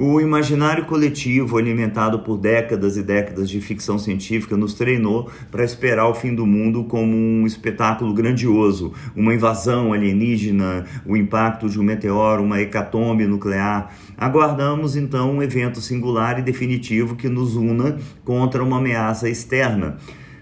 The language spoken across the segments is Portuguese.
O imaginário coletivo, alimentado por décadas e décadas de ficção científica, nos treinou para esperar o fim do mundo como um espetáculo grandioso, uma invasão alienígena, o impacto de um meteoro, uma hecatombe nuclear. Aguardamos então um evento singular e definitivo que nos una contra uma ameaça externa.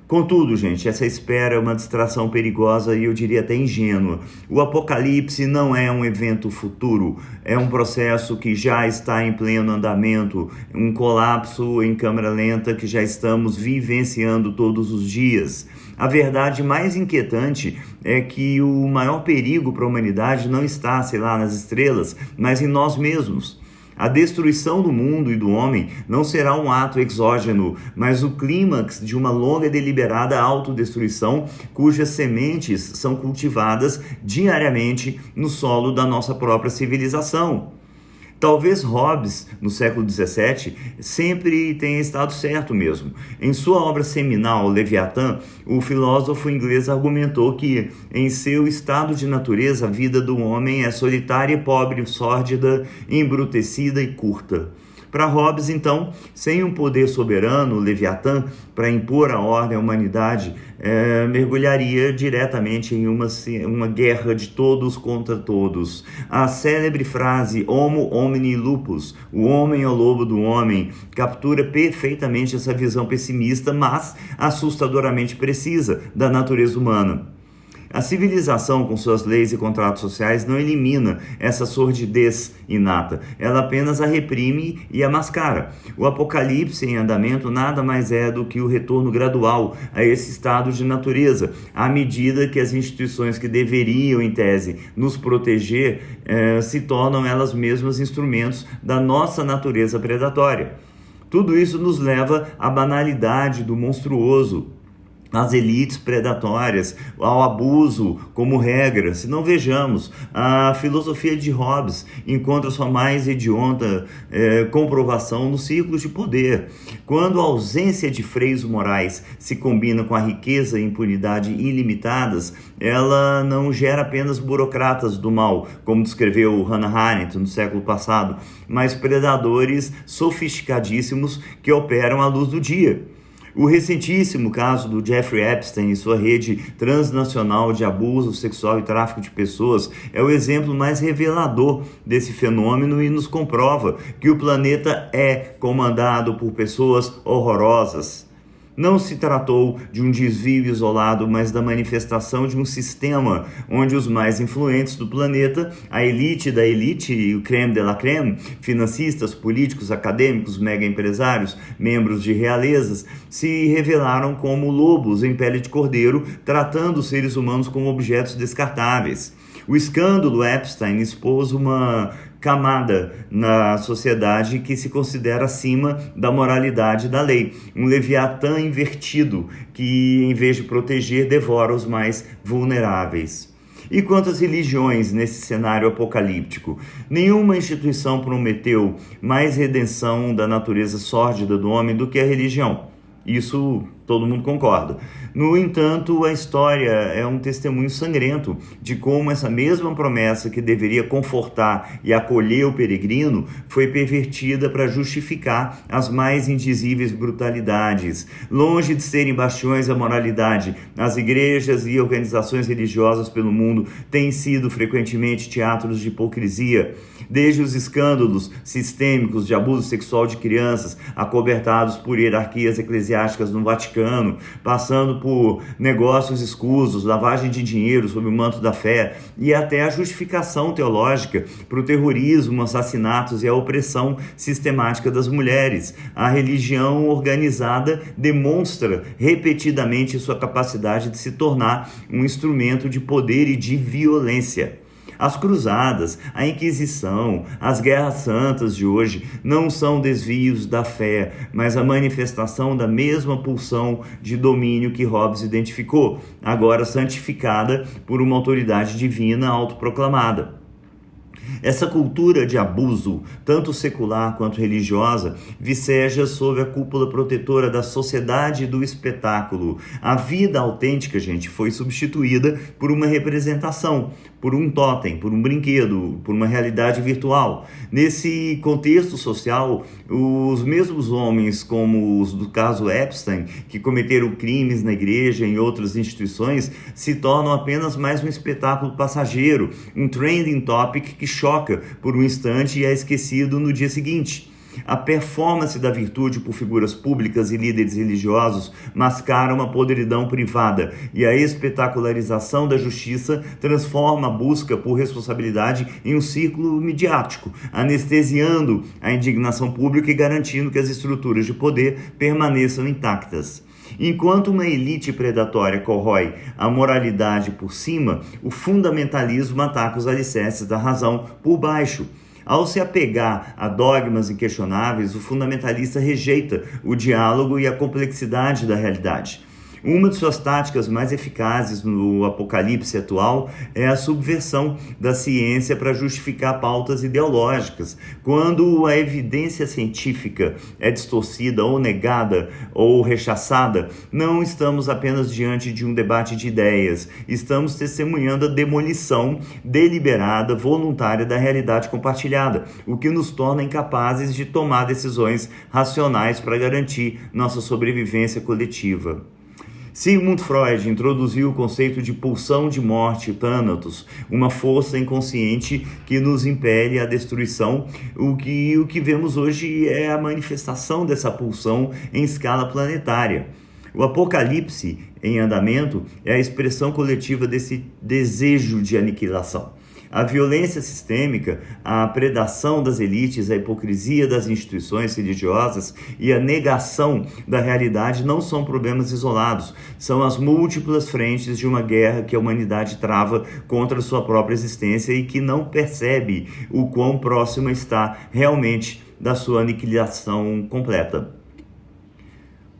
Contudo, gente, essa espera é uma distração perigosa e eu diria até ingênua. O apocalipse não é um evento futuro, é um processo que já está em pleno andamento, um colapso em câmera lenta que já estamos vivenciando todos os dias. A verdade mais inquietante é que o maior perigo para a humanidade não está, sei lá, nas estrelas, mas em nós mesmos. A destruição do mundo e do homem não será um ato exógeno, mas o clímax de uma longa e deliberada autodestruição, cujas sementes são cultivadas diariamente no solo da nossa própria civilização. Talvez Hobbes, no século XVII, sempre tenha estado certo mesmo. Em sua obra seminal, Leviatã, o filósofo inglês argumentou que, em seu estado de natureza, a vida do homem é solitária e pobre, sórdida, embrutecida e curta. Para Hobbes, então, sem um poder soberano, Leviatã, para impor a ordem à humanidade, mergulharia diretamente em uma guerra de todos contra todos. A célebre frase Homo homini lupus, o homem é o lobo do homem, captura perfeitamente essa visão pessimista, mas assustadoramente precisa da natureza humana. A civilização, com suas leis e contratos sociais, não elimina essa sordidez inata, ela apenas a reprime e a mascara. O apocalipse em andamento nada mais é do que o retorno gradual a esse estado de natureza, à medida que as instituições que deveriam, em tese, nos proteger, se tornam elas mesmas instrumentos da nossa natureza predatória. Tudo isso nos leva à banalidade do monstruoso, às elites predatórias, ao abuso como regra. Se não vejamos, a filosofia de Hobbes encontra sua mais hedionda comprovação nos círculos de poder. Quando a ausência de freios morais se combina com a riqueza e impunidade ilimitadas, ela não gera apenas burocratas do mal, como descreveu Hannah Arendt no século passado, mas predadores sofisticadíssimos que operam à luz do dia. O recentíssimo caso do Jeffrey Epstein e sua rede transnacional de abuso sexual e tráfico de pessoas é o exemplo mais revelador desse fenômeno e nos comprova que o planeta é comandado por pessoas horrorosas. Não se tratou de um desvio isolado, mas da manifestação de um sistema onde os mais influentes do planeta, a elite da elite e o crème de la crème, financistas, políticos, acadêmicos, mega empresários, membros de realezas, se revelaram como lobos em pele de cordeiro, tratando os seres humanos como objetos descartáveis. O escândalo Epstein expôs uma camada na sociedade que se considera acima da moralidade da lei, um leviatã invertido que, em vez de proteger, devora os mais vulneráveis. E quanto às religiões nesse cenário apocalíptico? Nenhuma instituição prometeu mais redenção da natureza sórdida do homem do que a religião. Isso todo mundo concorda. No entanto, a história é um testemunho sangrento de como essa mesma promessa que deveria confortar e acolher o peregrino foi pervertida para justificar as mais indizíveis brutalidades. Longe de serem bastiões da moralidade, as igrejas e organizações religiosas pelo mundo têm sido frequentemente teatros de hipocrisia. Desde os escândalos sistêmicos de abuso sexual de crianças, acobertados por hierarquias eclesiásticas no Vaticano, passando por negócios escusos, lavagem de dinheiro sob o manto da fé e até a justificação teológica para o terrorismo, assassinatos e a opressão sistemática das mulheres. A religião organizada demonstra repetidamente sua capacidade de se tornar um instrumento de poder e de violência. As cruzadas, a Inquisição, as guerras santas de hoje não são desvios da fé, mas a manifestação da mesma pulsão de domínio que Hobbes identificou, agora santificada por uma autoridade divina autoproclamada. Essa cultura de abuso, tanto secular quanto religiosa, viceja sob a cúpula protetora da sociedade e do espetáculo. A vida autêntica, gente, foi substituída por uma representação, por um totem, por um brinquedo, por uma realidade virtual. Nesse contexto social, os mesmos homens, como os do caso Epstein, que cometeram crimes na igreja e em outras instituições, se tornam apenas mais um espetáculo passageiro, um trending topic que choca por um instante e é esquecido no dia seguinte. A performance da virtude por figuras públicas e líderes religiosos mascara uma podridão privada, e a espetacularização da justiça transforma a busca por responsabilidade em um círculo midiático, anestesiando a indignação pública e garantindo que as estruturas de poder permaneçam intactas. Enquanto uma elite predatória corrói a moralidade por cima, o fundamentalismo ataca os alicerces da razão por baixo. Ao se apegar a dogmas inquestionáveis, o fundamentalista rejeita o diálogo e a complexidade da realidade. Uma de suas táticas mais eficazes no apocalipse atual é a subversão da ciência para justificar pautas ideológicas. Quando a evidência científica é distorcida ou negada ou rechaçada, não estamos apenas diante de um debate de ideias, estamos testemunhando a demolição deliberada, voluntária da realidade compartilhada, o que nos torna incapazes de tomar decisões racionais para garantir nossa sobrevivência coletiva. Sigmund Freud introduziu o conceito de pulsão de morte, Thanatos, uma força inconsciente que nos impele à destruição. O que vemos hoje é a manifestação dessa pulsão em escala planetária. O apocalipse em andamento é a expressão coletiva desse desejo de aniquilação. A violência sistêmica, a predação das elites, a hipocrisia das instituições religiosas e a negação da realidade não são problemas isolados, são as múltiplas frentes de uma guerra que a humanidade trava contra sua própria existência e que não percebe o quão próxima está realmente da sua aniquilação completa.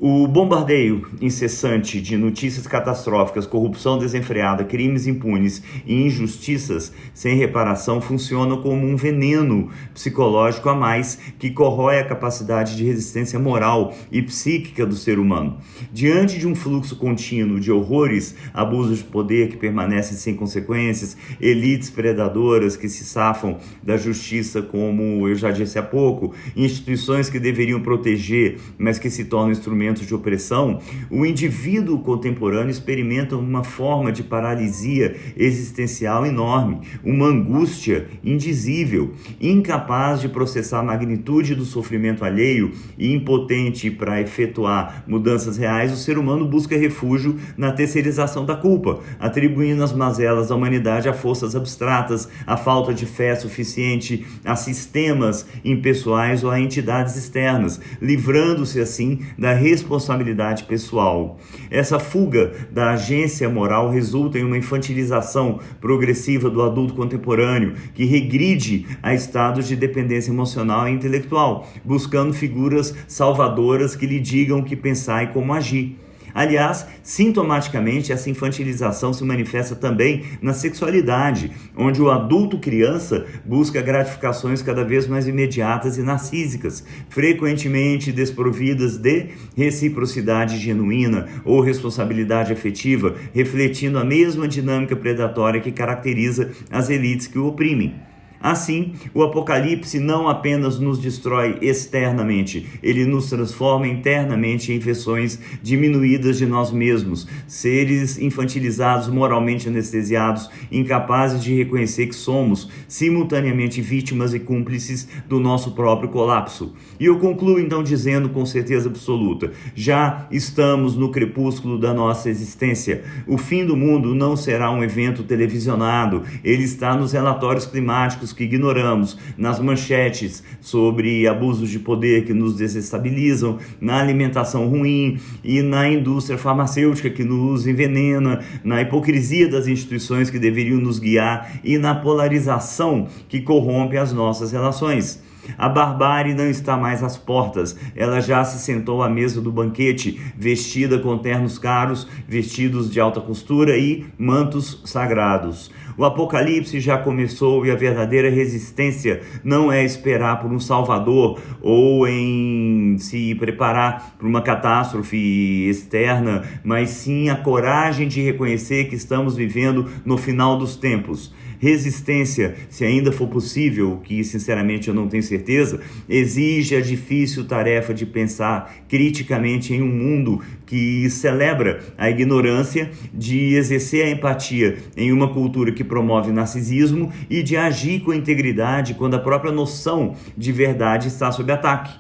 O bombardeio incessante de notícias catastróficas, corrupção desenfreada, crimes impunes e injustiças sem reparação funcionam como um veneno psicológico a mais que corrói a capacidade de resistência moral e psíquica do ser humano. Diante de um fluxo contínuo de horrores, abusos de poder que permanecem sem consequências, elites predadoras que se safam da justiça, como eu já disse há pouco, instituições que deveriam proteger, mas que se tornam instrumentos de opressão, o indivíduo contemporâneo experimenta uma forma de paralisia existencial enorme, uma angústia indizível, incapaz de processar a magnitude do sofrimento alheio e impotente para efetuar mudanças reais. O ser humano busca refúgio na terceirização da culpa, atribuindo as mazelas da humanidade a forças abstratas, a falta de fé suficiente, a sistemas impessoais ou a entidades externas, livrando-se assim da responsabilidade pessoal. Essa fuga da agência moral resulta em uma infantilização progressiva do adulto contemporâneo, que regride a estados de dependência emocional e intelectual, buscando figuras salvadoras que lhe digam o que pensar e como agir. Aliás, sintomaticamente, essa infantilização se manifesta também na sexualidade, onde o adulto criança busca gratificações cada vez mais imediatas e narcísicas, frequentemente desprovidas de reciprocidade genuína ou responsabilidade afetiva, refletindo a mesma dinâmica predatória que caracteriza as elites que o oprimem. Assim, o apocalipse não apenas nos destrói externamente, ele nos transforma internamente em versões diminuídas de nós mesmos, seres infantilizados, moralmente anestesiados, incapazes de reconhecer que somos simultaneamente vítimas e cúmplices do nosso próprio colapso. E eu concluo então dizendo com certeza absoluta: já estamos no crepúsculo da nossa existência. O fim do mundo não será um evento televisionado, ele está nos relatórios climáticos que ignoramos, nas manchetes sobre abusos de poder que nos desestabilizam, na alimentação ruim e na indústria farmacêutica que nos envenena, na hipocrisia das instituições que deveriam nos guiar e na polarização que corrompe as nossas relações. A barbárie não está mais às portas, ela já se sentou à mesa do banquete, vestida com ternos caros, vestidos de alta costura e mantos sagrados. O apocalipse já começou e a verdadeira resistência não é esperar por um salvador ou em se preparar para uma catástrofe externa, mas sim a coragem de reconhecer que estamos vivendo no final dos tempos. Resistência, se ainda for possível, que sinceramente eu não tenho certeza, exige a difícil tarefa de pensar criticamente em um mundo que celebra a ignorância, de exercer a empatia em uma cultura que promove narcisismo e de agir com integridade quando a própria noção de verdade está sob ataque.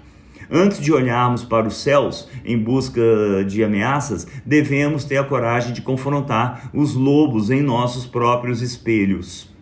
Antes de olharmos para os céus em busca de ameaças, devemos ter a coragem de confrontar os lobos em nossos próprios espelhos.